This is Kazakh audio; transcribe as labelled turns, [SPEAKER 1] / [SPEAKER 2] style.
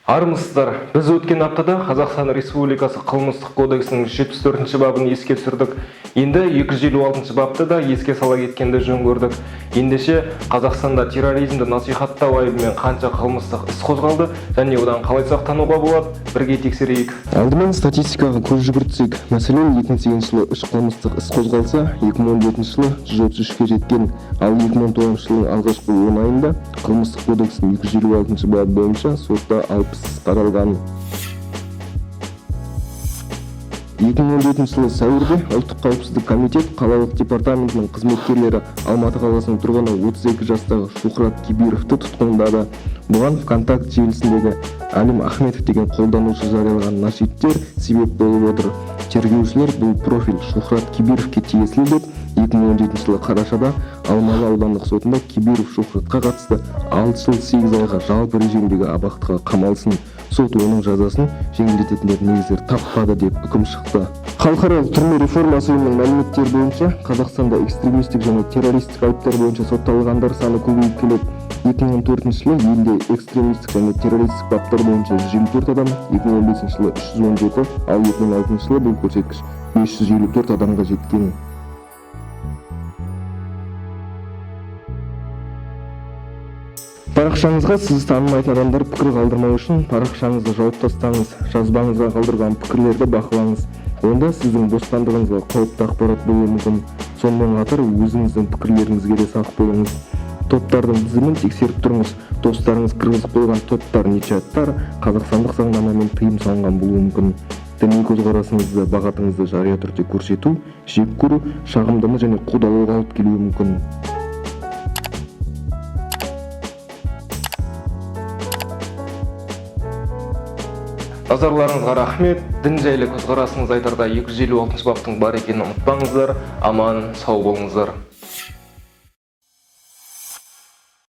[SPEAKER 1] Армысыздар. Біз өткен аптада Қазақстан Республикасы қылмыстық кодексінің 74-ші бабын еске түсірдік. Енді 256-ші бапты да еске сала кеткенді жөн көрдік. Ендеше Қазақстанда терроризмді насихаттау айыбымен қанша қылмыстық іс қозғалды және одан қалай сақтануға болады, бірге тексерейік.
[SPEAKER 2] Алдымен статистикаға көз жүгіртсек, мәселен 2008 жылы 3 қылмыстық іс қозғалса, 2017 жылы 133-ке жеткен, ал 2019 жылдың алғашқы 10 айында қылмыстық кодекстің 256-ші бабы бойынша сотта 60 іс қаралған. 2017 жылы сәуірде Ұлттық қауіпсіздік комитет қалалық департаментінің қызметкерлері Алматы қаласының тұрғыны 32 жастағы Шухрат Кибировты тұтқындады. Бұған ВКонтакте желісіндегі Әлім Ахметов деген қолданушы жариялаған нашидтер себеп болып отыр. Тергеушілер бұл профиль Шухрат Кибировке тиесілі деп 2017 жылы қарашада Алмалы аудандық сотында Кибиров Шухратқа қатысты 6 жыл 8 айға жалпы режимдегі абақтыға қамалсын. Сот оның жазасын жеңілдететін негіздер таппады деп үкім шықты. Халықаралық түрме реформасы ұйымының мәліметтері бойынша Қазақстанда экстремистік және террористік айыптар бойынша сотталғандар саны көбейіп келеді. 2014 жылы елде экстремистік және террористік баптар бойынша 154 адам, 2015 жылы 317, ал 2016 жылы бұл көрсеткіш 554 адамға жеткен. Парақшаңызға сіз танымайтын адамдар пікір қалдырмау үшін парақшаңызды жауып тастаңыз. Жазбаңызға қалдырған пікірлерді бақылаңыз. Онда сіздің бостандығыңызға қауіпті ақпарат болуы мүмкін. Сонымен қатар өзіңіздің пікірлеріңізге де сақ болыңыз. Топтардың тізімін тексеріп тұрыңыз. Достарыңыз кіргізіп қойған топтар не чаттар қазақстандық заңнамамен тыйым салынған болуы мүмкін. Діни көзқарасыңызды, бағытыңызды жария түрде көрсету, жек көру, шағымдану және қудалауға алып келуі мүмкін.
[SPEAKER 1] Назарларыңызға рахмет. Дін жайлы көзқарасыңызды айтарда 256 баптың бар екенін ұмытпаңыздар. Аман, сау болыңыздар.